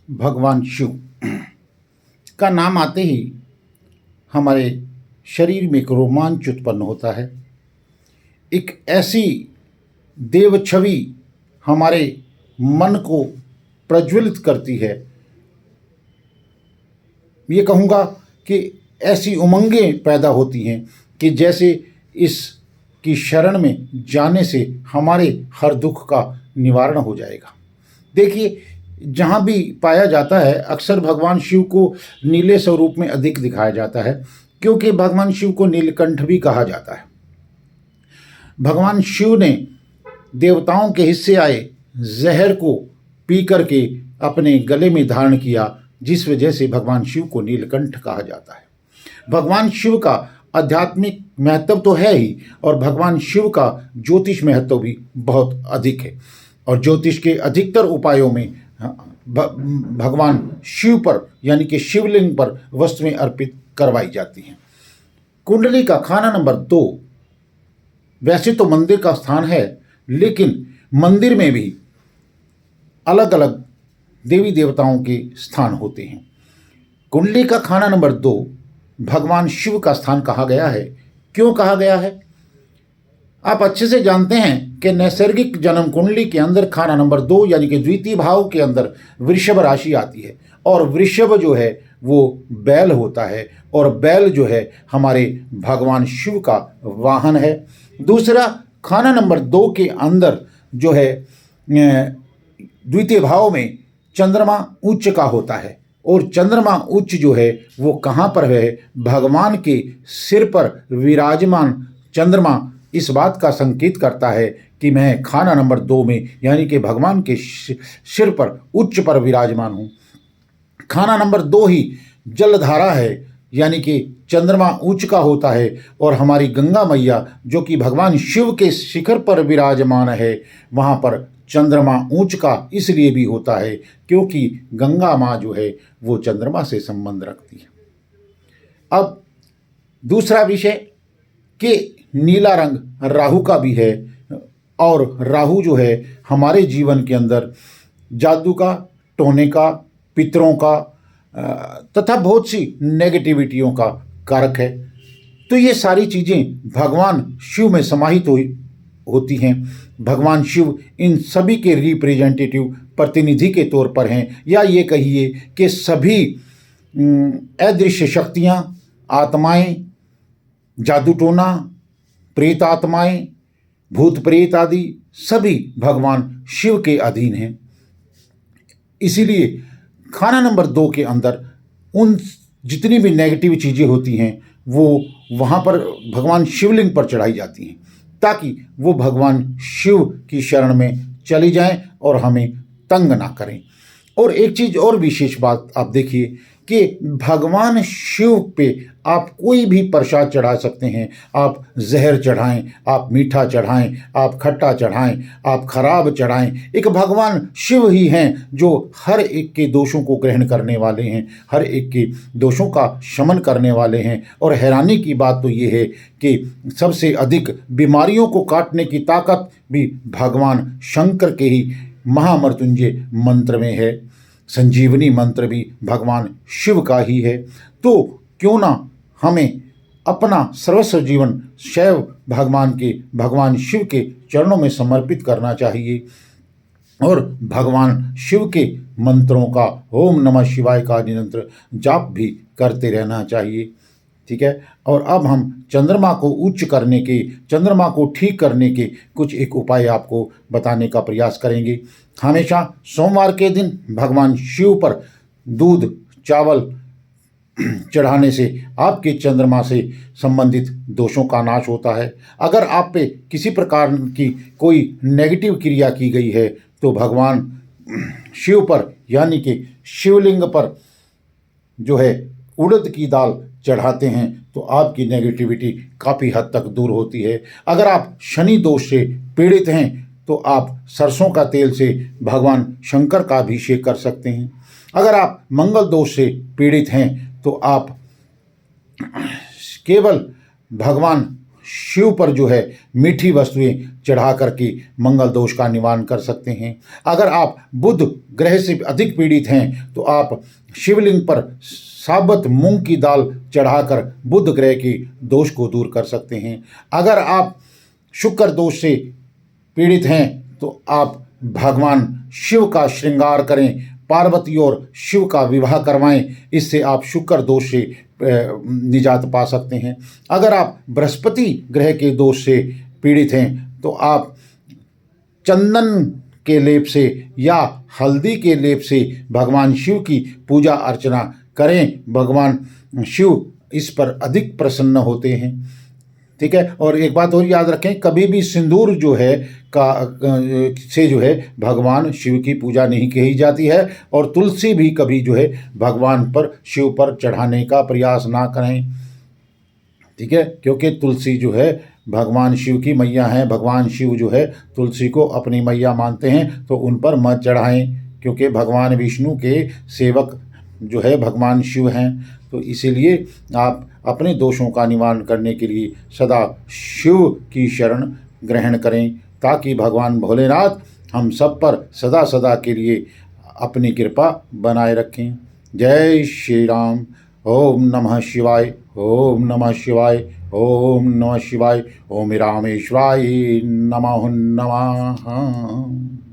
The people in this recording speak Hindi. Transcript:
भगवान शिव का नाम आते ही हमारे शरीर में एक रोमांच उत्पन्न होता है। एक ऐसी देव छवि हमारे मन को प्रज्वलित करती है। ये कहूँगा कि ऐसी उमंगें पैदा होती हैं कि जैसे इसकी शरण में जाने से हमारे हर दुख का निवारण हो जाएगा। देखिए, जहाँ भी पाया जाता है अक्सर भगवान शिव को नीले स्वरूप में अधिक दिखाया जाता है, क्योंकि भगवान शिव को नीलकंठ भी कहा जाता है। भगवान शिव ने देवताओं के हिस्से आए जहर को पी करके अपने गले में धारण किया, जिस वजह से भगवान शिव को नीलकंठ कहा जाता है। भगवान शिव का आध्यात्मिक महत्व तो है ही, और भगवान शिव का ज्योतिष महत्व भी बहुत अधिक है। और ज्योतिष के अधिकतर उपायों में भगवान शिव पर यानी कि शिवलिंग पर वस्तुएं अर्पित करवाई जाती हैं। कुंडली का खाना नंबर 2 वैसे तो मंदिर का स्थान है, लेकिन मंदिर में भी अलग अलग देवी देवताओं के स्थान होते हैं। कुंडली का खाना नंबर 2 भगवान शिव का स्थान कहा गया है। क्यों कहा गया है? आप अच्छे से जानते हैं कि नैसर्गिक जन्म कुंडली के अंदर खाना नंबर 2 यानी कि द्वितीय भाव के अंदर वृषभ राशि आती है, और वृषभ जो है वो बैल होता है, और बैल जो है हमारे भगवान शिव का वाहन है। दूसरा, खाना नंबर 2 के अंदर जो है द्वितीय भाव में चंद्रमा उच्च का होता है, और चंद्रमा उच्च जो है वो कहाँ पर है? भगवान के सिर पर विराजमान चंद्रमा इस बात का संकेत करता है कि मैं खाना नंबर 2 में यानी कि भगवान के सिर पर उच्च पर विराजमान हूँ। खाना नंबर 2 ही जलधारा है, यानी कि चंद्रमा उच्च का होता है, और हमारी गंगा मैया जो कि भगवान शिव के शिखर पर विराजमान है, वहाँ पर चंद्रमा ऊंच का इसलिए भी होता है क्योंकि गंगा माँ जो है वो चंद्रमा से संबंध रखती है। अब दूसरा विषय कि नीला रंग राहु का भी है, और राहु जो है हमारे जीवन के अंदर जादू का, टोने का, पितरों का तथा बहुत सी नेगेटिविटियों का कारक है। तो ये सारी चीज़ें भगवान शिव में समाहित होती हैं। भगवान शिव इन सभी के रिप्रेजेंटेटिव प्रतिनिधि के तौर पर हैं, या ये कहिए कि सभी अदृश्य शक्तियाँ, आत्माएं, जादू टोना, प्रेत आत्माएं, भूत प्रेत आदि सभी भगवान शिव के अधीन हैं। इसीलिए खाना नंबर 2 के अंदर उन जितनी भी नेगेटिव चीज़ें होती हैं वो वहाँ पर भगवान शिवलिंग पर चढ़ाई जाती हैं, ताकि वो भगवान शिव की शरण में चली जाएं और हमें तंग ना करें। और एक चीज़ और विशेष बात आप देखिए कि भगवान शिव पे आप कोई भी प्रसाद चढ़ा सकते हैं। आप जहर चढ़ाएं, आप मीठा चढ़ाएं, आप खट्टा चढ़ाएं, आप खराब चढ़ाएं, एक भगवान शिव ही हैं जो हर एक के दोषों को ग्रहण करने वाले हैं, हर एक के दोषों का शमन करने वाले हैं। और हैरानी की बात तो ये है कि सबसे अधिक बीमारियों को काटने की ताकत भी भगवान शंकर के ही महामृत्युंजय मंत्र में है। संजीवनी मंत्र भी भगवान शिव का ही है। तो क्यों ना हमें अपना सर्वस्व जीवन शैव भगवान शिव के चरणों में समर्पित करना चाहिए, और भगवान शिव के मंत्रों का, ओम नमः शिवाय का निरंतर जाप भी करते रहना चाहिए। ठीक है। और अब हम चंद्रमा को उच्च करने के, चंद्रमा को ठीक करने के कुछ एक उपाय आपको बताने का प्रयास करेंगे। हमेशा सोमवार के दिन भगवान शिव पर दूध चावल चढ़ाने से आपके चंद्रमा से संबंधित दोषों का नाश होता है। अगर आप पे किसी प्रकार की कोई नेगेटिव क्रिया की गई है तो भगवान शिव पर यानी कि शिवलिंग पर जो है उड़द की दाल चढ़ाते हैं तो आपकी नेगेटिविटी काफ़ी हद तक दूर होती है। अगर आप शनि दोष से पीड़ित हैं तो आप सरसों का तेल से भगवान शंकर का अभिषेक कर सकते हैं। अगर आप मंगल दोष से पीड़ित हैं तो आप केवल भगवान शिव पर जो है मीठी वस्तुएं चढ़ा करके मंगल दोष का निवारण कर सकते हैं। अगर आप बुध ग्रह से अधिक पीड़ित हैं तो आप शिवलिंग पर साबुत मूंग की दाल चढ़ाकर बुध ग्रह के दोष को दूर कर सकते हैं। अगर आप शुक्र दोष से पीड़ित हैं तो आप भगवान शिव का श्रृंगार करें, पार्वती और शिव का विवाह करवाएं, इससे आप शुक्र दोष से निजात पा सकते हैं। अगर आप बृहस्पति ग्रह के दोष से पीड़ित हैं तो आप चंदन के लेप से या हल्दी के लेप से भगवान शिव की पूजा अर्चना करें, भगवान शिव इस पर अधिक प्रसन्न होते हैं। ठीक है। और एक बात और याद रखें, कभी भी सिंदूर जो है से जो है भगवान शिव की पूजा नहीं की जाती है, और तुलसी भी कभी जो है भगवान पर शिव पर चढ़ाने का प्रयास ना करें। ठीक है, क्योंकि तुलसी जो है भगवान शिव की मैया है, भगवान शिव जो है तुलसी को अपनी मैया मानते हैं, तो उन पर मत चढ़ाएं, क्योंकि भगवान विष्णु के सेवक जो है भगवान शिव हैं। तो इसीलिए आप अपने दोषों का निवारण करने के लिए सदा शिव की शरण ग्रहण करें, ताकि भगवान भोलेनाथ हम सब पर सदा सदा के लिए अपनी कृपा बनाए रखें। जय श्री राम। ओम नमः शिवाय, ओम नमः शिवाय, ओम नमः शिवाय, ओम रामेश्वराय नमः नमः।